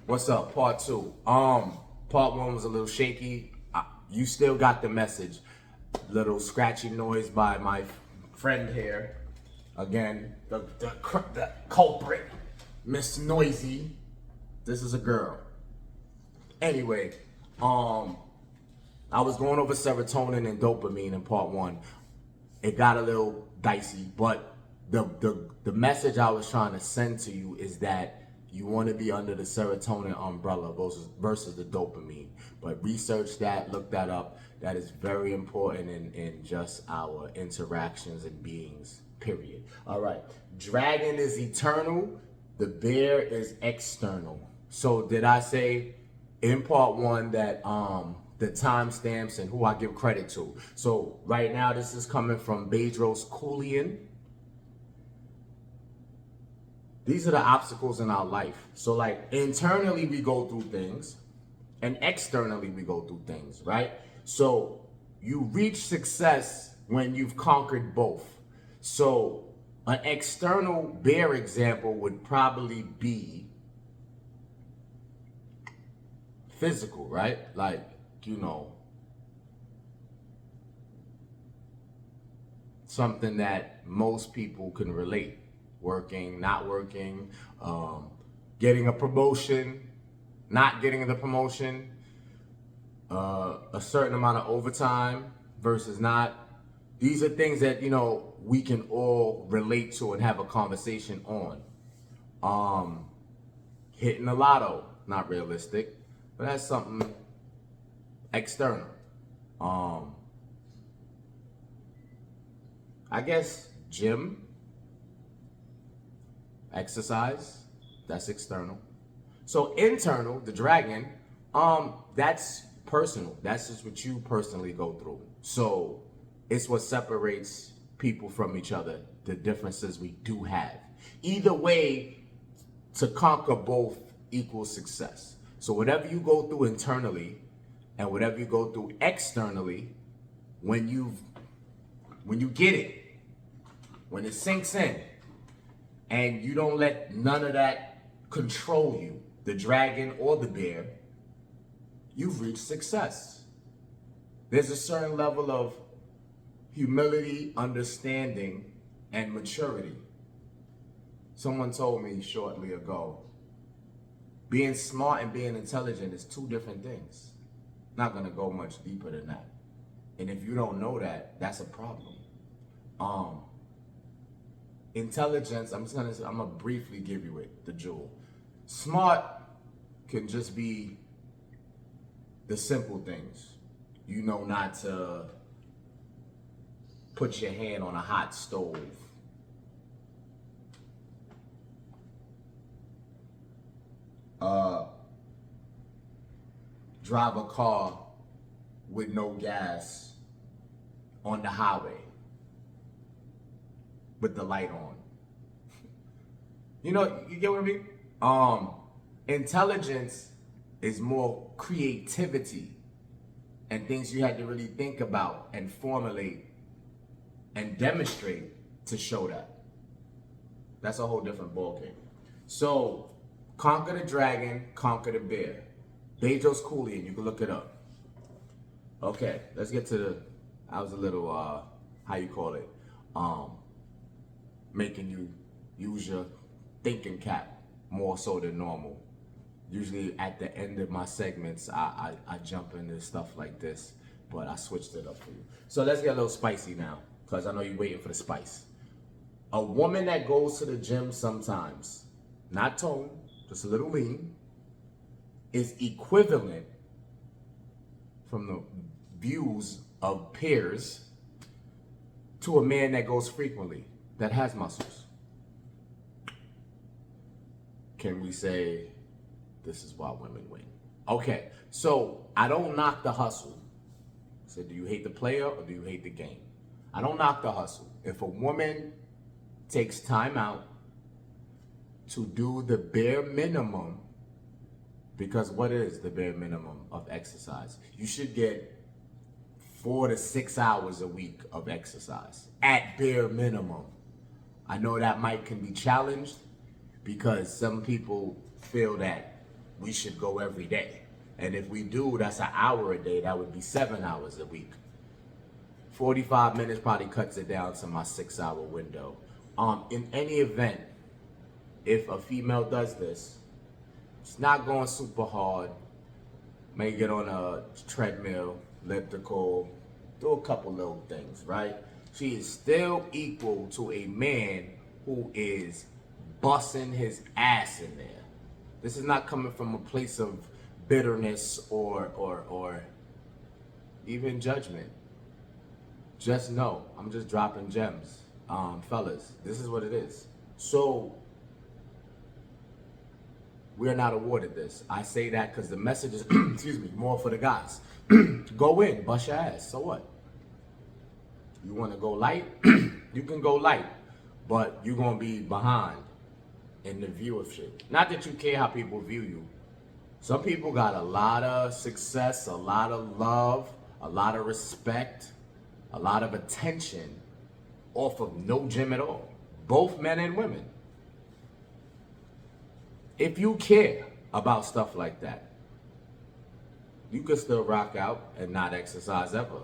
What's up? Part two. Part one was a little shaky. You still got the message. Little scratchy noise by my friend here. Again, the culprit, Miss Noisy. This is a girl. Anyway, I was going over serotonin and dopamine in part one. It got a little dicey, but the message I was trying to send to you is that you want to be under the serotonin umbrella versus the dopamine. But research that, look that up. That is very important in just our interactions and beings, period. All right. Dragon is eternal. The bear is external. So did I say in part one that the timestamps and who I give credit to? So right now this is coming from Bedros Keuilian. These are the obstacles in our life. So like internally we go through things and externally we go through things, right? So you reach success when you've conquered both. So an external bear example would probably be physical, right? Like, something that most people can relate. Working, not working, getting a promotion, not getting the promotion, a certain amount of overtime versus not. These are things that, we can all relate to and have a conversation on. Hitting the lotto, not realistic, but that's something external. I guess gym, exercise, that's external. So internal, the dragon, that's personal. That's just what you personally go through. So it's what separates people from each other, the differences we do have. Either way, to conquer both equals success. So whatever you go through internally and whatever you go through externally, when you get it, when it sinks in, and you don't let none of that control you, the dragon or the bear, you've reached success. There's a certain level of humility, understanding, and maturity. Someone told me shortly ago, being smart and being intelligent is two different things. Not gonna go much deeper than that. And if you don't know that, that's a problem. Intelligence, I'm gonna briefly give you it, the jewel. Smart can just be the simple things. You know not to put your hand on a hot stove. Drive a car with no gas on the highway with the light on. You get what I mean? Intelligence is more creativity and things you had to really think about and formulate and demonstrate to show that. That's a whole different ballgame. So, conquer the dragon, conquer the bear. Bedros Keuilian, you can look it up. Okay, let's get to I was a little, how you call it, making you use your thinking cap more so than normal. Usually at the end of my segments, I jump into stuff like this, but I switched it up for you. So let's get a little spicy now, because I know you're waiting for the spice. A woman that goes to the gym sometimes, not toned, just a little lean, is equivalent from the views of peers to a man that goes frequently, that has muscles. Can we say this is why women win? Okay, so I don't knock the hustle. So do you hate the player or do you hate the game? I don't knock the hustle. If a woman takes time out to do the bare minimum, because what is the bare minimum of exercise? You should get 4 to 6 hours a week of exercise at bare minimum. I know that can be challenged because some people feel that we should go every day. And if we do, that's an hour a day. That would be 7 hours a week. 45 minutes probably cuts it down to my 6-hour window. In any event, if a female does this, it's not going super hard. May get on a treadmill, elliptical, do a couple little things, right? She is still equal to a man who is busting his ass in there. This is not coming from a place of bitterness or even judgment. Just know, I'm just dropping gems. Fellas, this is what it is. So, we're not awarded this. I say that because the message is, excuse me, more for the guys. Go in, bust your ass, so what? You want to go light? You can go light, but you're going to be behind in the viewership. Not that you care how people view you. Some people got a lot of success, a lot of love, a lot of respect, a lot of attention off of no gym at all. Both men and women. If you care about stuff like that, you could still rock out and not exercise ever.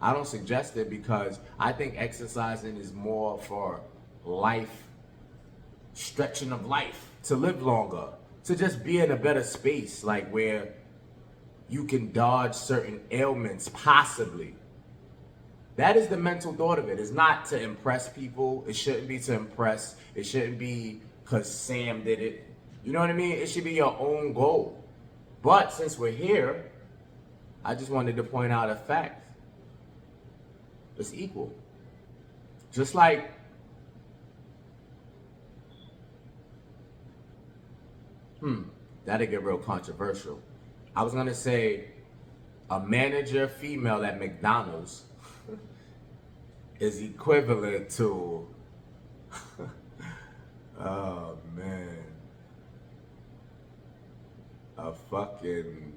I don't suggest it because I think exercising is more for life, stretching of life, to live longer, to just be in a better space, like where you can dodge certain ailments, possibly. That is the mental thought of it. It's not to impress people. It shouldn't be to impress. It shouldn't be because Sam did it. You know what I mean? It should be your own goal. But since we're here, I just wanted to point out a fact. It's equal. Just like that'll get real controversial. I was gonna say a manager female at McDonald's is equivalent to oh man, a fucking,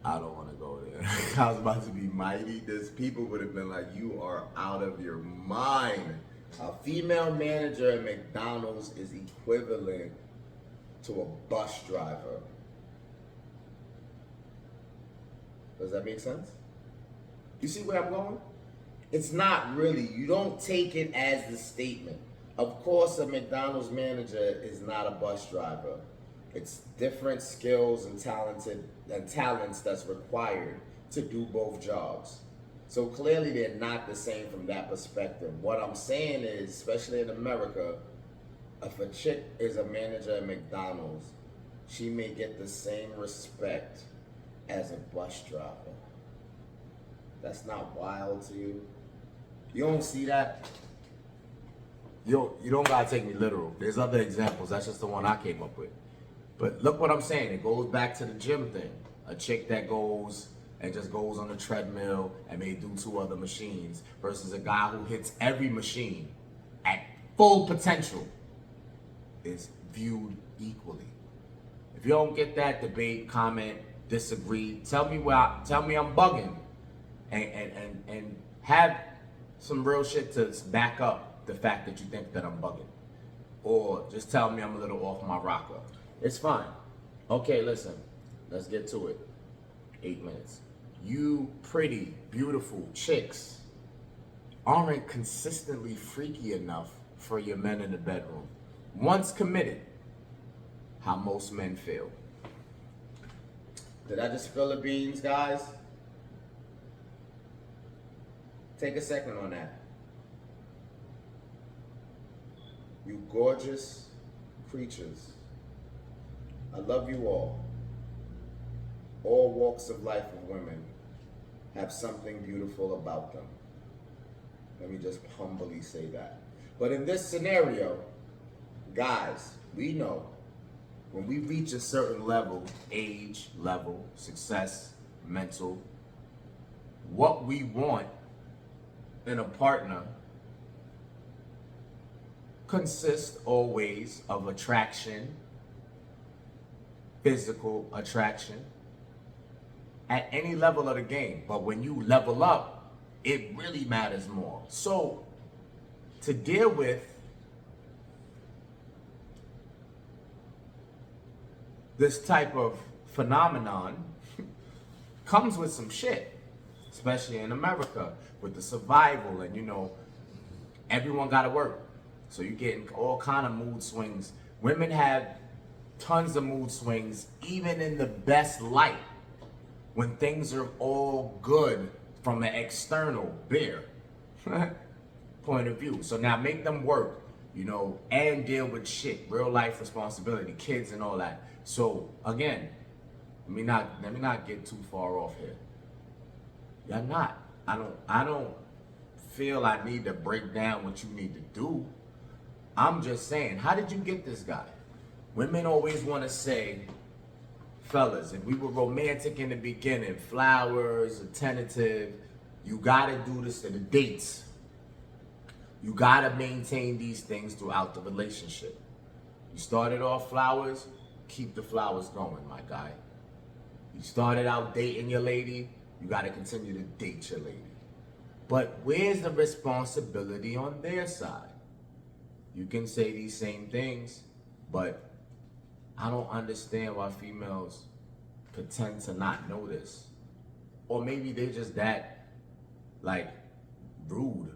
I don't want to go there. I was about to be mighty. People would have been like, you are out of your mind. A female manager at McDonald's is equivalent to a bus driver. Does that make sense? You see where I'm going? It's not really. You don't take it as the statement. Of course, a McDonald's manager is not a bus driver. It's different skills and talents that's required to do both jobs. So clearly they're not the same from that perspective. What I'm saying is, especially in America, if a chick is a manager at McDonald's, she may get the same respect as a bus driver. That's not wild to you? You don't see that? You don't gotta take me literal. There's other examples. That's just the one I came up with. But look what I'm saying. It goes back to the gym thing. A chick that goes and just goes on a treadmill and may do 2 other machines versus a guy who hits every machine at full potential is viewed equally. If you don't get that, debate, comment, disagree, tell me I'm bugging, and have some real shit to back up the fact that you think that I'm bugging, or just tell me I'm a little off my rocker. It's fine. Okay, listen, let's get to it. 8 minutes. You pretty, beautiful chicks aren't consistently freaky enough for your men in the bedroom. Once committed, how most men feel. Did I just spill the beans, guys? Take a second on that. You gorgeous creatures. I love you all. All walks of life of women have something beautiful about them. Let me just humbly say that. But in this scenario, guys, we know when we reach a certain level, age, level, success, mental, what we want in a partner consists always of attraction, physical attraction, at any level of the game. But when you level up, it really matters more. So, to deal with this type of phenomenon comes with some shit, especially in America with the survival and, you know, everyone got to work. So you're getting all kind of mood swings. Women have tons of mood swings, even in the best light, when things are all good from an external, bare point of view. So now make them work, you know, and deal with shit, real life responsibility, kids and all that. So again, let me not get too far off here. Y'all not. I don't feel I need to break down what you need to do. I'm just saying, how did you get this guy? Women always want to say, fellas, if we were romantic in the beginning, flowers, attentive, you gotta do this in the dates. You gotta maintain these things throughout the relationship. You started off flowers, keep the flowers going, my guy. You started out dating your lady, you gotta continue to date your lady. But where's the responsibility on their side? You can say these same things, but I don't understand why females pretend to not know this. Or maybe they're just that, like, rude.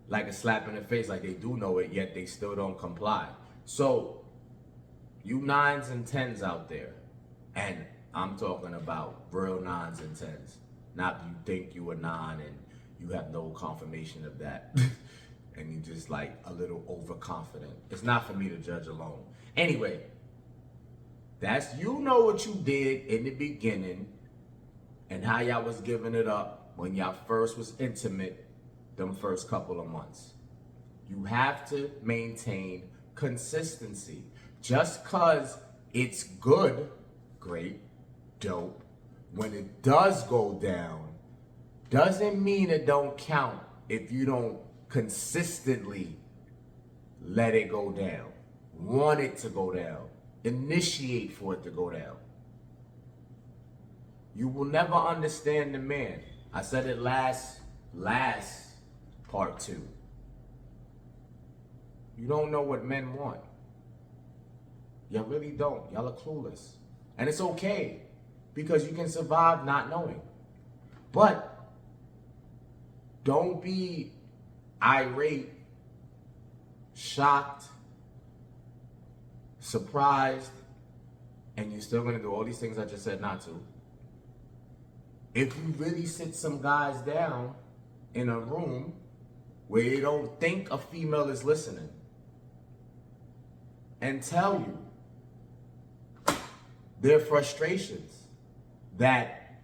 Like a slap in the face, like they do know it, yet they still don't comply. So, you 9s and 10s out there, and I'm talking about real 9s and 10s. Not you think you a 9 and you have no confirmation of that. And you just like a little overconfident. It's not for me to judge alone. Anyway, that's, you know what you did in the beginning and how y'all was giving it up when y'all first was intimate them first couple of months. You have to maintain consistency. Just cause it's good, great, dope, when it does go down, doesn't mean it don't count if you don't consistently let it go down, want it to go down, initiate for it to go down. You will never understand the man. I said it last part 2. You don't know what men want. You really don't. Y'all are clueless. And it's okay, because you can survive not knowing. But don't be irate, shocked, surprised, and you're still gonna do all these things I just said not to. If you really sit some guys down in a room where you don't think a female is listening and tell you their frustrations, that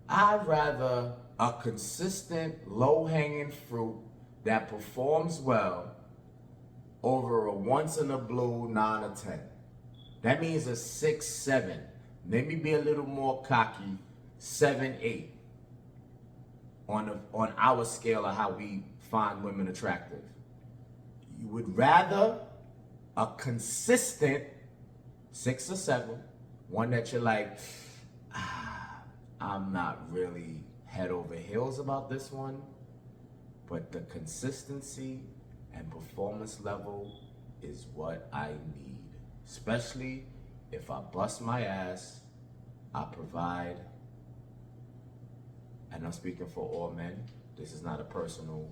I'd rather a consistent, low-hanging fruit that performs well over a once-in-a-blue 9 or 10. That means a 6, 7. Let me be a little more cocky, 7, 8 on our scale of how we find women attractive. You would rather a consistent 6 or 7, one that you're like, I'm not really head over heels about this one, but the consistency and performance level is what I need. Especially if I bust my ass, I provide. And I'm speaking for all men. This is not a personal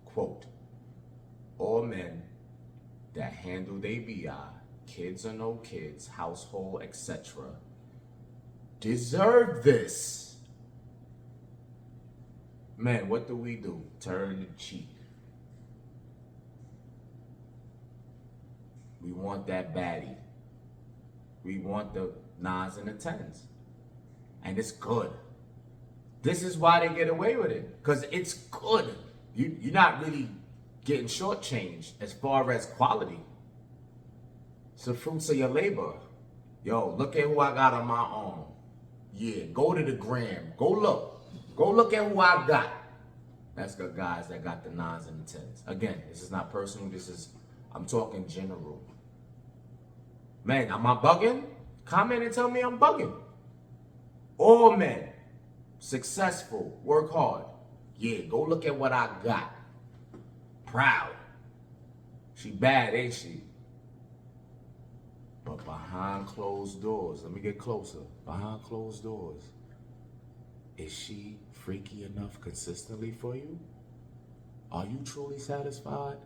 quote. All men that handle their BI, kids or no kids, household, etc., deserve this. Man, what do? Turn the cheek. We want that baddie. We want the 9s and the 10s. And it's good. This is why they get away with it. Because it's good. You're not really getting shortchanged as far as quality. It's the fruits of your labor. Yo, look at who I got on my arm. Yeah, go to the gram. Go look. Go look at who I got. That's the guys that got the 9s and the 10s. Again, this is not personal. I'm talking general. Man, am I bugging? Comment and tell me I'm bugging. All men, successful, work hard. Yeah, go look at what I got. Proud. She bad, ain't she? But But behind closed doors, let me get closer. Behind closed doors, is she freaky enough consistently for you? Are you truly satisfied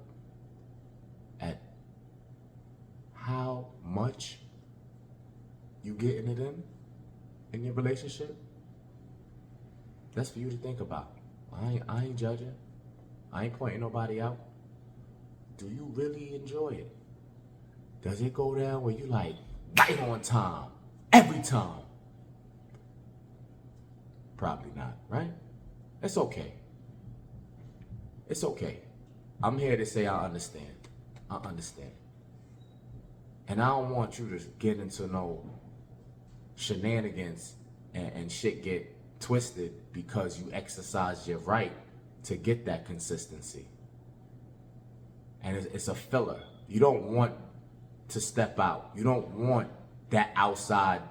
at how much you getting it in your relationship? That's for you to think about. I ain't judging. I ain't pointing nobody out. Do you really enjoy it? Does it go down where you like right on time, every time? Probably not, right? It's okay. It's okay. I'm here to say I understand. I understand. And I don't want you to get into no shenanigans and shit get twisted because you exercise your right to get that consistency. And it's a filler. You don't want to step out. You don't want that outside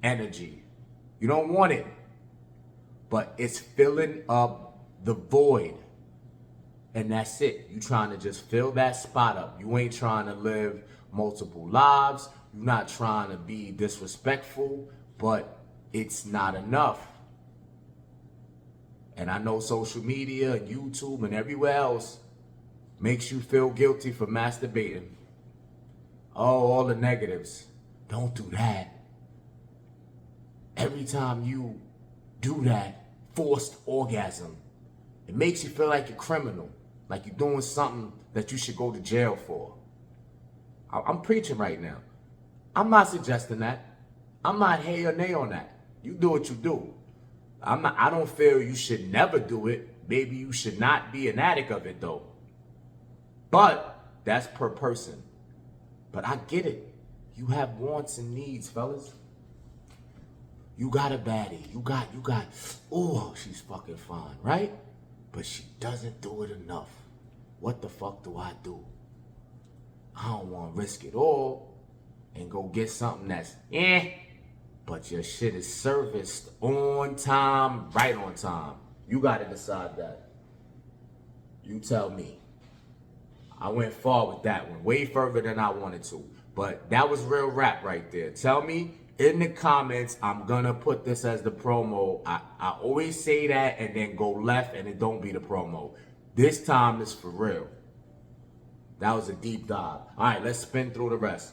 energy. You don't want it. But it's filling up the void. And that's it. You trying to just fill that spot up. You ain't trying to live multiple lives. You're not trying to be disrespectful, but it's not enough. And I know social media and YouTube and everywhere else makes you feel guilty for masturbating. Oh, all the negatives. Don't do that. Every time you do that, forced orgasm, it makes you feel like you're criminal, like you're doing something that you should go to jail for. I'm preaching right now. I'm not suggesting that. I'm not hey or nay on that. You do what you do. I don't feel you should never do it. Maybe you should not be an addict of it though. But that's per person. But I get it. You have wants and needs, fellas. You got a baddie. You got, oh, she's fucking fine, right? But she doesn't do it enough. What the fuck do I do? I don't want to risk it all and go get something that's but your shit is serviced on time, right on time. You got to decide that. You tell me. I went far with that one, way further than I wanted to. But that was real rap right there. Tell me in the comments, I'm gonna put this as the promo. I always say that and then go left and it don't be the promo. This time is for real. That was a deep dive. All right, let's spin through the rest.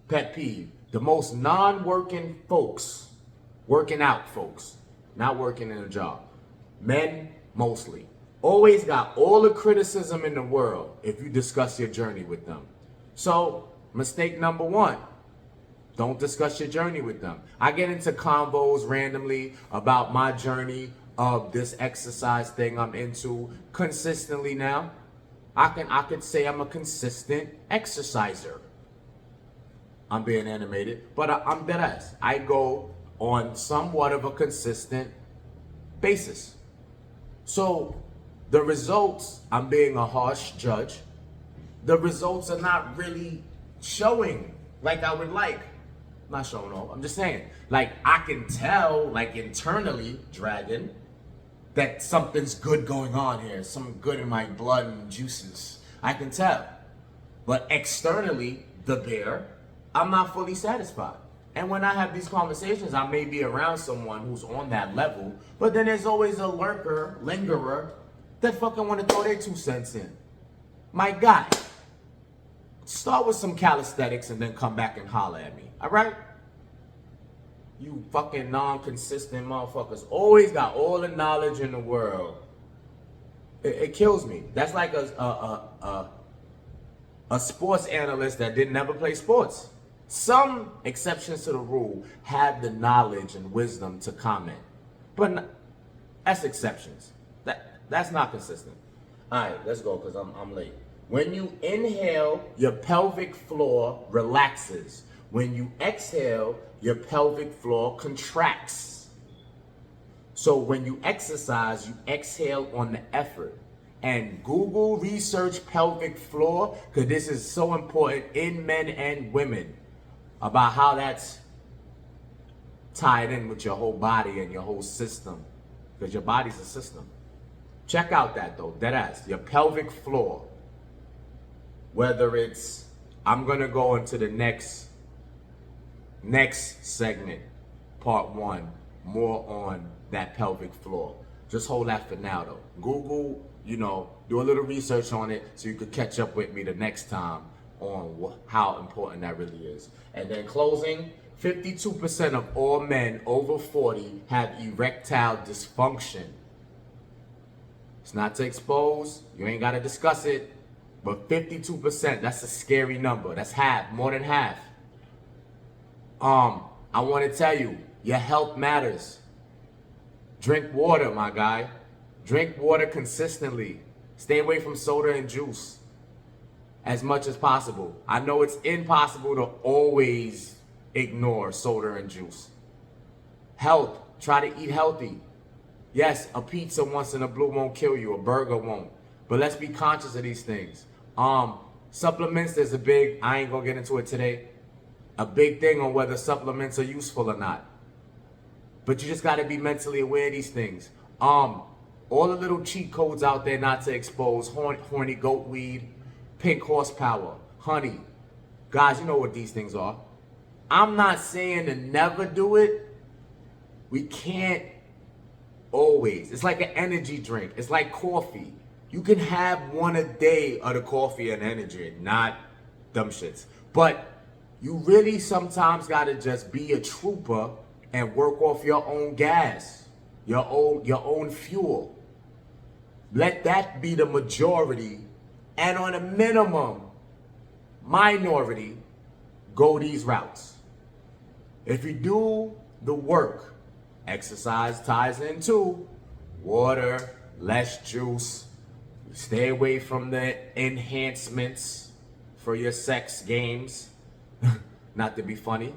Pet peeve. The most non-working folks, working out folks, not working in a job. Men mostly. Always got all the criticism in the world if you discuss your journey with them. So, mistake number one, don't discuss your journey with them. I get into convos randomly about my journey of this exercise thing I'm into consistently now. I could say I'm a consistent exerciser. I'm being animated, but I'm dead ass. I go on somewhat of a consistent basis. So, the results, I'm being a harsh judge, the results are not really showing like I would like. I'm not showing off, I'm just saying. Like, I can tell, like internally, Dragon, that something's good going on here. Something good in my blood and juices. I can tell. But externally, the bear, I'm not fully satisfied. And when I have these conversations, I may be around someone who's on that level, but then there's always a lurker, lingerer, that fucking want to throw their 2 cents in. My guy, start with some calisthenics and then come back and holler at me, all right? You fucking non-consistent motherfuckers always got all the knowledge in the world. It kills me. That's like a sports analyst that didn't ever play sports. Some exceptions to the rule have the knowledge and wisdom to comment, but that's exceptions. That's not consistent. All right, let's go because I'm late. When you inhale, your pelvic floor relaxes. When you exhale, your pelvic floor contracts. So when you exercise, you exhale on the effort. And Google research pelvic floor, because this is so important in men and women, about how that's tied in with your whole body and your whole system, because your body's a system. Check out that though, deadass, your pelvic floor. Whether it's, I'm gonna go into the next Next segment, part 1, more on that pelvic floor. Just hold that for now though. Google, do a little research on it so you could catch up with me the next time on how important that really is. And then closing, 52% of all men over 40 have erectile dysfunction. It's not to expose, you ain't gotta discuss it, but 52%, that's a scary number. That's half, more than half. I want to tell you, your health matters. Drink water, my guy. Drink water consistently. Stay away from soda and juice as much as possible. I know it's impossible to always ignore soda and juice. Health, try to eat healthy. Yes, a pizza once in a blue won't kill you, a burger won't. But let's be conscious of these things. Supplements, there's a big, I ain't gonna get into it today, a big thing on whether supplements are useful or not. But you just gotta be mentally aware of these things. All the little cheat codes out there not to expose, horny goat weed, pink horsepower, honey. Guys, you know what these things are. I'm not saying to never do it. We can't always. It's like an energy drink. It's like coffee. You can have one a day of the coffee and energy, not dumb shits. But you really sometimes gotta just be a trooper and work off your own gas, your own fuel. Let that be the majority, and on a minimum, minority, go these routes. If you do the work, exercise ties in too. Water, less juice, stay away from the enhancements for your sex games. Not to be funny.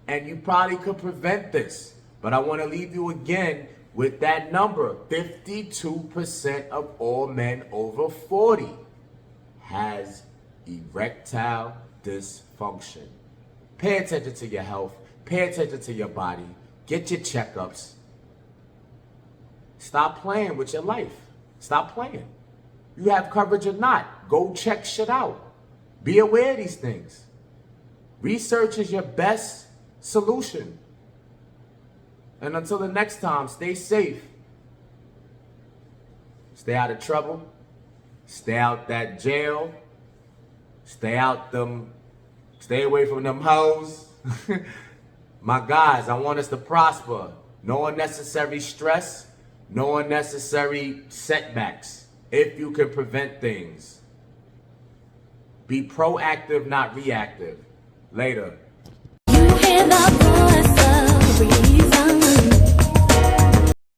And you probably could prevent this. But I want to leave you again with that number. 52% of all men over 40 has erectile dysfunction. Pay attention to your health. Pay attention to your body. Get your checkups. Stop playing with your life. Stop playing. You have coverage or not, go check shit out. Be aware of these things. Research is your best solution. And until the next time, stay safe. Stay out of trouble. Stay out that jail. Stay away from them hoes. My guys, I want us to prosper. No unnecessary stress, no unnecessary setbacks. If you can prevent things. Be proactive, not reactive. Later. You hear the